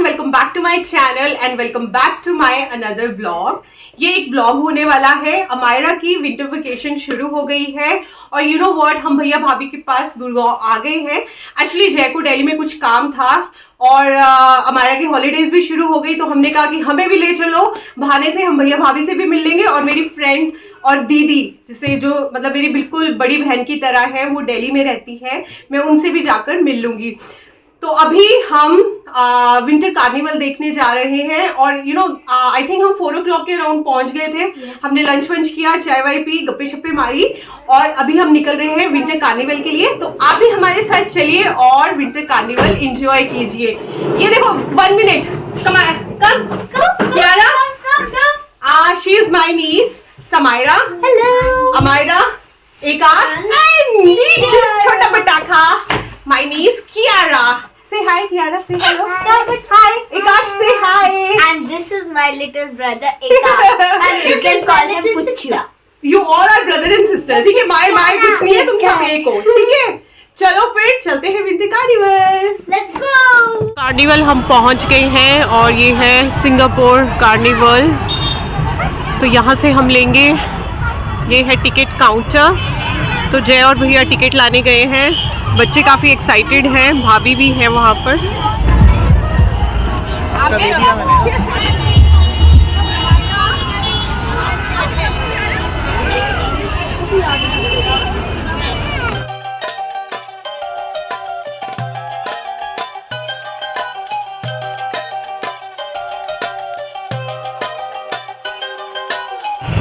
Welcome back to my channel and welcome back to my another blog. ये एक blog होने वाला है। अमायरा की विंटर वेकेशन शुरू हो गई है और यू नो व्हाट, हम भैया भाभी के पास गुड़गांव आ गए हैं। एक्चुअली जय को दिल्ली में कुछ काम था और अमायरा की हॉलीडेज भी शुरू हो गई, तो हमने कहा कि हमें भी ले चलो। बहाने से हम भैया भाभी से भी मिल लेंगे और मेरी फ्रेंड और दीदी, जिसे जो मतलब मेरी बिल्कुल बड़ी बहन की तरह है, वो दिल्ली में रहती है, मैं उनसे भी जाकर मिल लूंगी। तो अभी हम विंटर कार्निवल देखने जा रहे हैं और यू नो आई थिंक हम 4 o'clock के अराउंड पहुंच गए थे। हमने लंच वंच किया, चाय वाय पी, गप्पे शप्पे मारी और अभी हम निकल रहे हैं विंटर कार्निवल के लिए। तो आप भी हमारे साथ चलिए और विंटर कार्निवल एंजॉय कीजिए। ये देखो 1 मिनट, कम यारा, she is my niece Samaira. Hello Amaira, Akash and छोटा पटाखा my niece Kiara. Say hi, Kiara. Say hello. Hi. Akash, say hi. And this is my little brother Akash. And you can call him Puchu. You all are brother and sister. ठीक है, my कुछ नहीं है, तुम सब एक हो, ठीक है। चलो फिर चलते हैं winter carnival. Let's go. Carnival हम पहुंच गए हैं और ये है सिंगापुर कार्निवल। तो यहाँ से हम लेंगे, ये है टिकट काउंटर। तो जय और भैया टिकट लाने गए हैं। बच्चे काफ़ी एक्साइटेड हैं, भाभी भी है वहाँ पर। दे दिया मैंने।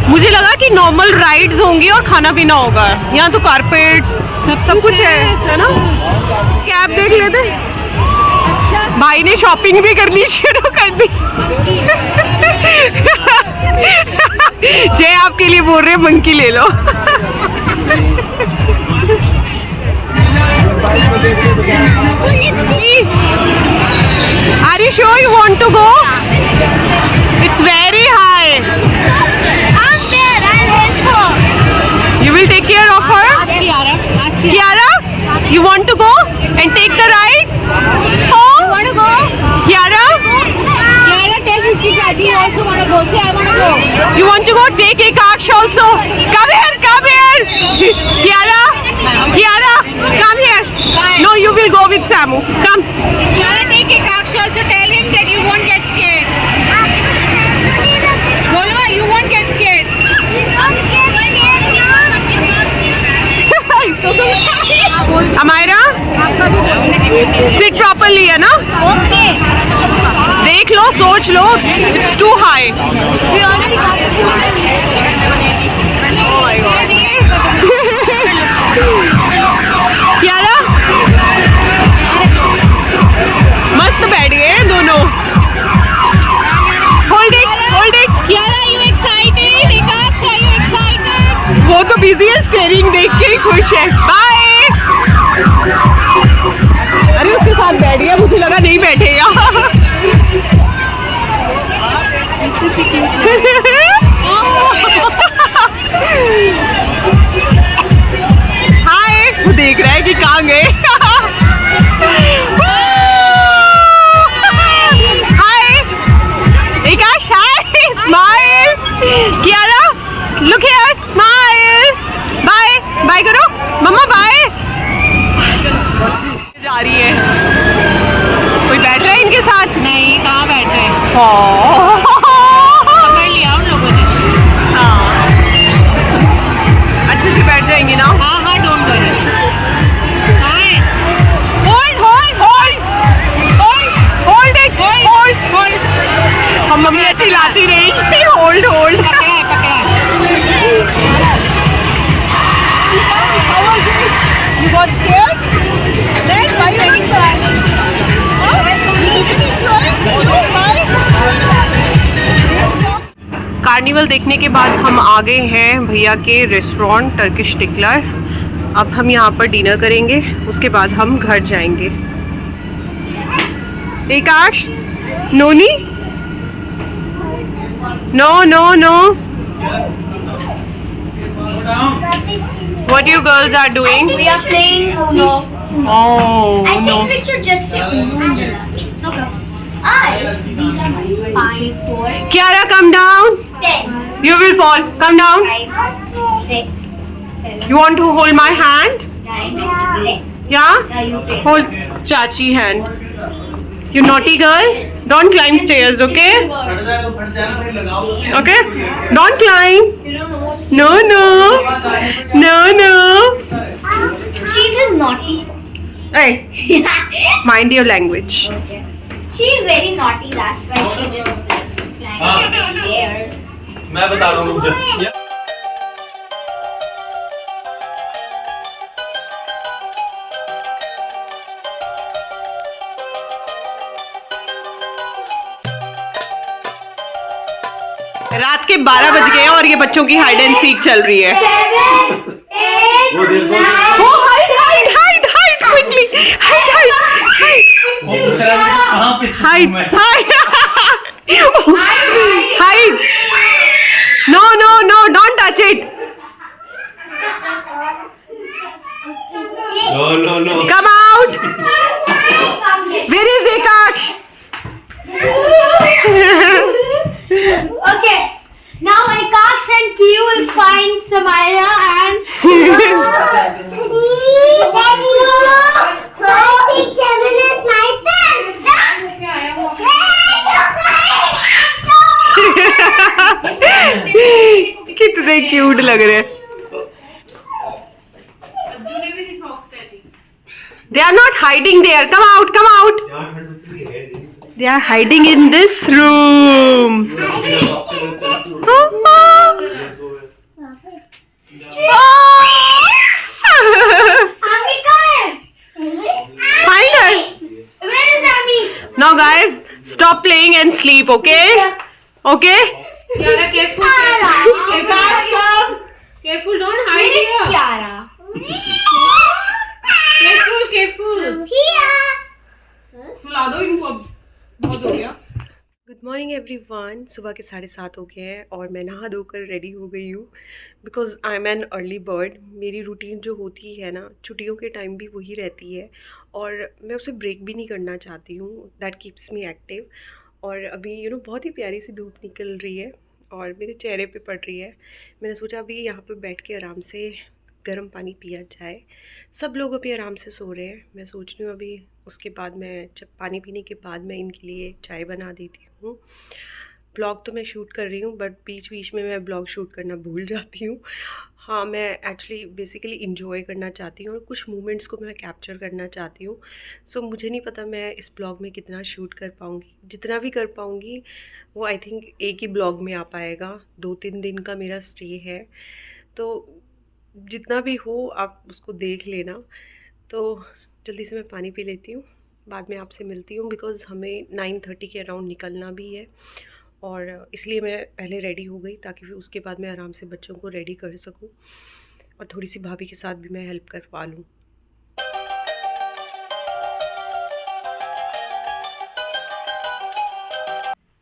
मुझे लगा कि नॉर्मल राइड्स होंगी और खाना पीना होगा। यहाँ तो कारपेट्स सब कुछ है ना। कैब देख लेते। भाई ने शॉपिंग भी करनी शुरू कर दी। जय आपके लिए बोल रहे हैं मंकी ले लो। Are you sure you want to go? It's very high. You will take care of her? Kiara, you want to go and take the ride? Oh, you want to go? Kiara, tell Vicky daddy also want to go. Say I want to go. You want to go? Take Akash also. Come here. Kiara, come here. No, you will go with Samu. Come. Kiara, take Akash also. Tell him that you won't get scared. Bolo, you won't get scared. Amaira, sit properly है ना? Okay. देख लो, सोच लो, it's too high. We already got Kiara, मस्त बैठ गए दोनों। Hold it. Kiara, you excited? Akash, are you excited? वो तो बिजी है, स्टीयरिंग देख के ही खुश है। बाय। अरे उसके साथ बैठ गया, मुझे लगा नहीं बैठेगा। हाय, वो देख रहा है कि कहाँ गए। Hi Akash, hi, smile. Kiara, look here, smile. Bye bye करो मम्मा, बाय। जा रही है। कोई बैठ रहा है इनके साथ? नहीं, कहाँ बैठ रहे हैं। पकड़ लिया उन लोगों ने। हाँ, अच्छे से बैठ जाएंगे ना। हाँ, डोंट वरी। होल्ड। हम मम्मी चिल्लाती रही, होल्ड। पकड़ा। You got scared? Then why you ready for it? Carnival देखने के बाद हम आ गए हैं भैया के रेस्टोरेंट टर्किश टिकलर। अब हम यहाँ पर डिनर करेंगे, उसके बाद हम घर जाएंगे। एकाश, नोनी, no. What you girls are doing? We are playing Uno. Oh, I no. think we should just say Uno in the last. Okay. These are my 5, 4, Kiara, come down. 10, You will fall. Come down. 5, 6, 7, You want to hold my hand? 9, 10. Yeah? Now you take. Hold Chachi hand. You naughty girl. Don't climb stairs, okay? Okay? Don't climb. You don't know what's. No, no. No, no. She's a naughty. Hey, mind your language. Okay. She's very naughty. That's why she just likes to climb the stairs. मैं बता रहा हूँ रुक जा। रात के 12 बज गए हैं और ये बच्चों की हाइड एंड सीक चल रही है। 7, 8, वो देखो। 9. Oh, hide quickly. Hide. वो पूछ रहा है कहाँ पे छुपूं Hide. मैं? Hide. No, don't touch it. No. Come out. Where is Ekaksh? Okay. Now Ekaksh and Q will find Samira and. कितने क्यूट लग रहे हैं। They are not hiding there. Come out. They are hiding in this room. Find her. Where is Ami? Now guys, stop playing and sleep, okay? Okay? Kiara, careful. Kiara. Ekaksh, come. Careful, don't hide Where is here. Kiara? Careful. Here. सुला दो इनको, अब बहुत हो गया। Good morning everyone. सुबह के 7:30 हो गए हैं और मैं नहा धोकर रेडी हो गई हूँ because I am an early bird. मेरी रूटीन जो होती है ना छुट्टियों के टाइम भी वही रहती है और मैं उसे ब्रेक भी नहीं करना चाहती हूँ। That keeps me active. और अभी बहुत ही प्यारी सी धूप निकल रही है और मेरे चेहरे पे पड़ रही है। मैंने सोचा अभी यहाँ पे बैठ के आराम से गर्म पानी पिया जाए। सब लोग अभी आराम से सो रहे हैं। मैं सोच रही हूँ अभी उसके बाद मैं जब पानी पीने के बाद मैं इनके लिए चाय बना देती हूँ। ब्लॉग तो मैं शूट कर रही हूँ बट बीच बीच में मैं ब्लॉग शूट करना भूल जाती हूँ। हाँ, मैं एक्चुअली बेसिकली इंजॉय करना चाहती हूँ और कुछ मोमेंट्स को मैं कैप्चर करना चाहती हूँ। सो मुझे नहीं पता मैं इस ब्लॉग में कितना शूट कर पाऊँगी। जितना भी कर पाऊँगी वो आई थिंक एक ही ब्लॉग में आ पाएगा। 2-3 दिन का मेरा स्टे है तो जितना भी हो आप उसको देख लेना। तो जल्दी से मैं पानी पी लेती हूँ, बाद में आपसे मिलती हूँ बिकॉज़ हमें 9:30 के अराउंड निकलना भी है और इसलिए मैं पहले रेडी हो गई ताकि फिर उसके बाद मैं आराम से बच्चों को रेडी कर सकूँ और थोड़ी सी भाभी के साथ भी मैं हेल्प कर पा लूँ।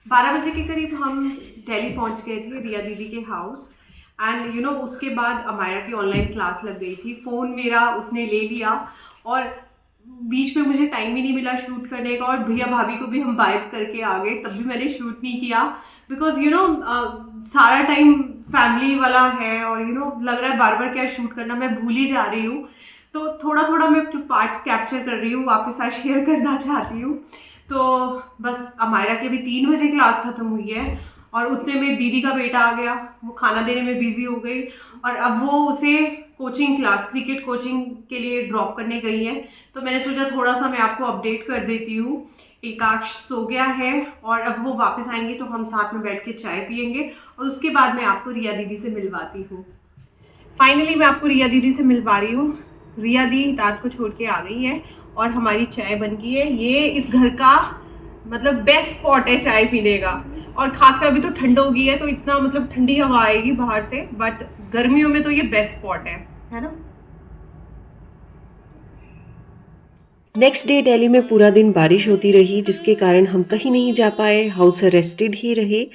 बारह बजे के करीब हम दिल्ली पहुंच गए थे रिया दीदी के हाउस एंड उसके बाद अमायरा की ऑनलाइन क्लास लग गई थी। फ़ोन मेरा उसने ले लिया और बीच में मुझे टाइम ही नहीं मिला शूट करने का और भैया भाभी को भी हम वाइब करके आ गए, तब भी मैंने शूट नहीं किया बिकॉज सारा टाइम फैमिली वाला है और लग रहा है बार बार क्या शूट करना, मैं भूल ही जा रही हूँ। तो थोड़ा थोड़ा मैं पार्ट कैप्चर कर रही हूँ, वापस आज शेयर करना चाहती हूँ। तो बस अमायरा की अभी 3 बजे क्लास ख़त्म हुई है और उतने में दीदी का बेटा आ गया, वो खाना देने में बिजी हो गई और अब वो उसे कोचिंग क्लास क्रिकेट कोचिंग के लिए ड्रॉप करने गई है। तो मैंने सोचा थोड़ा सा मैं आपको अपडेट कर देती हूँ। एकाक्ष सो गया है और अब वो वापस आएंगे तो हम साथ में बैठ के चाय पियेंगे और उसके बाद मैं आपको रिया दीदी से मिलवाती हूँ। फाइनली मैं आपको रिया दीदी से मिलवा रही हूँ। रिया दी दाद को छोड़ के आ गई है और हमारी चाय बन गई है। ये इस घर का मतलब बेस्ट स्पॉट है चाय पीने का और खासकर अभी तो ठंड हो गई है तो इतना मतलब ठंडी हवा आएगी बाहर से, बट गर्मियों में तो ये बेस्ट स्पॉट है ना। नेक्स्ट डे दिल्ली में पूरा दिन बारिश होती रही जिसके कारण हम कहीं नहीं जा पाए, हाउस अरेस्टेड ही रहे।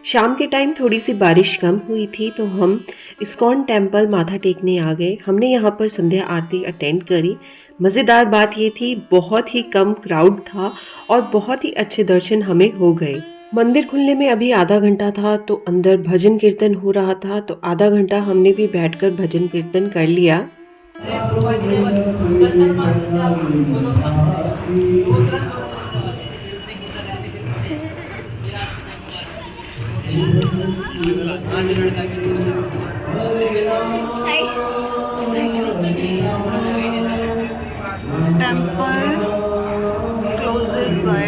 शाम के टाइम थोड़ी सी बारिश कम हुई थी तो हम इस्कॉन टेम्पल माथा टेकने आ गए। हमने यहाँ पर संध्या आरती अटेंड करी। मज़ेदार बात ये थी बहुत ही कम क्राउड था और बहुत ही अच्छे दर्शन हमें हो गए। मंदिर खुलने में अभी आधा घंटा था तो अंदर भजन कीर्तन हो रहा था, तो आधा घंटा हमने भी बैठकर भजन कीर्तन कर लिया। Temple closes by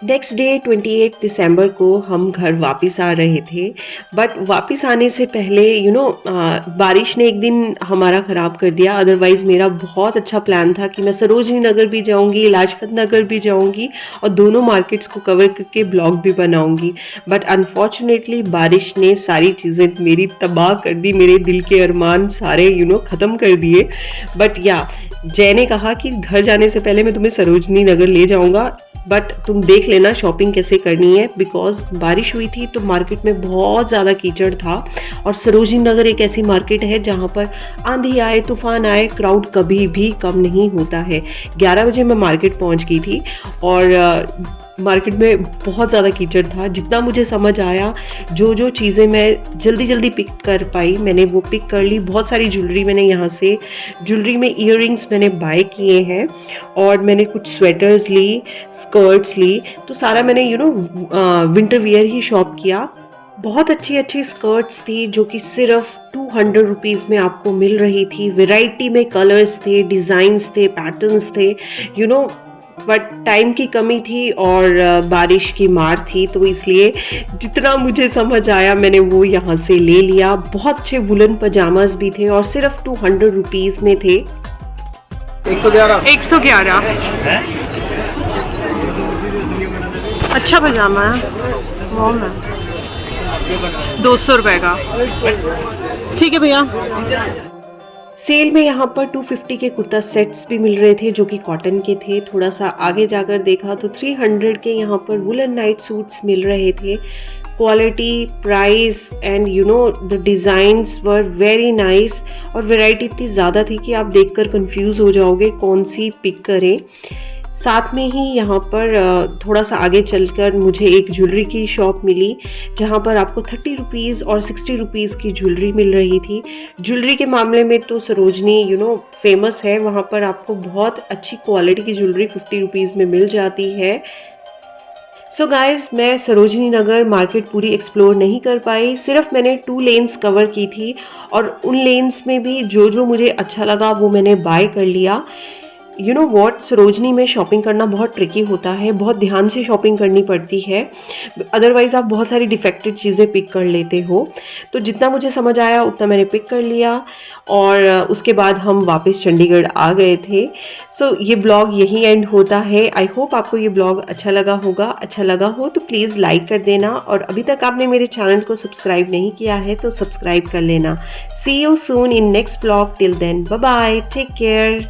next day 28 दिसंबर को हम घर वापस आ रहे थे, बट वापस आने से पहले बारिश ने एक दिन हमारा ख़राब कर दिया। अदरवाइज़ मेरा बहुत अच्छा प्लान था कि मैं सरोजनी नगर भी जाऊंगी, लाजपत नगर भी जाऊंगी और दोनों मार्केट्स को कवर करके ब्लॉग भी बनाऊंगी। बट अनफॉर्चुनेटली बारिश ने सारी चीज़ें मेरी तबाह कर दी, मेरे दिल के अरमान सारे ख़त्म कर दिए। बट जय ने कहा कि घर जाने से पहले मैं तुम्हें सरोजनी नगर ले जाऊंगा, बट तुम देख लेना शॉपिंग कैसे करनी है, बिकॉज बारिश हुई थी तो मार्केट में बहुत ज़्यादा कीचड़ था। और सरोजनी नगर एक ऐसी मार्केट है जहाँ पर आंधी आए तूफान आए क्राउड कभी भी कम नहीं होता है। 11 बजे मैं मार्केट पहुँच गई थी और मार्केट में बहुत ज़्यादा कीचड़ था। जितना मुझे समझ आया, जो चीज़ें मैं जल्दी पिक कर पाई मैंने वो पिक कर ली। बहुत सारी ज्वेलरी मैंने यहाँ से, ज्वेलरी में ईयररिंग्स मैंने बाय किए हैं और मैंने कुछ स्वेटर्स ली, स्कर्ट्स ली, तो सारा मैंने विंटर वियर ही शॉप किया। बहुत अच्छी स्कर्ट्स थी जो कि सिर्फ 200 रुपीज़ में आपको मिल रही थी। वैरायटी में कलर्स थे, डिज़ाइंस थे, पैटर्न्स थे, बट टाइम की कमी थी और बारिश की मार थी, तो इसलिए जितना मुझे समझ आया मैंने वो यहाँ से ले लिया। बहुत अच्छे वुलन पजामाज भी थे और सिर्फ 200 रुपीज़ में थे। 111 अच्छा पजामा है, 200 रुपए का। ठीक है भैया। सेल में यहाँ पर 250 के कुर्ता सेट्स भी मिल रहे थे जो कि कॉटन के थे। थोड़ा सा आगे जाकर देखा तो 300 के यहाँ पर वुलन नाइट सूट्स मिल रहे थे। Quality, price and the designs were very nice और वैरायटी इतनी ज़्यादा थी कि आप देखकर कंफ्यूज हो जाओगे कौन सी पिक करें। साथ में ही यहाँ पर थोड़ा सा आगे चलकर मुझे एक ज्वेलरी की शॉप मिली जहाँ पर आपको 30 रुपीज़ और 60 रुपीज़ की ज्वेलरी मिल रही थी। ज्वेलरी के मामले में तो सरोजनी फेमस है, वहाँ पर आपको बहुत अच्छी क्वालिटी की ज्वेलरी 50 रुपीज़ में मिल जाती है। सो गाइस, मैं सरोजनी नगर मार्केट पूरी एक्सप्लोर नहीं कर पाई, सिर्फ मैंने 2 लेन्स कवर की थी और उन लेन्स में भी जो मुझे अच्छा लगा वो मैंने बाय कर लिया। यू नो व्हाट, सरोजनी में शॉपिंग करना बहुत ट्रिकी होता है, बहुत ध्यान से शॉपिंग करनी पड़ती है, अदरवाइज़ आप बहुत सारी डिफेक्टेड चीज़ें पिक कर लेते हो। तो जितना मुझे समझ आया उतना मैंने पिक कर लिया और उसके बाद हम वापस चंडीगढ़ आ गए थे। सो ये ब्लॉग यहीं एंड होता है। आई होप आपको ये ब्लॉग अच्छा लगा होगा। अच्छा लगा हो तो प्लीज़ लाइक कर देना और अभी तक आपने मेरे चैनल को सब्सक्राइब नहीं किया है तो सब्सक्राइब कर लेना। See you soon in next blog. Till then bye bye, take care.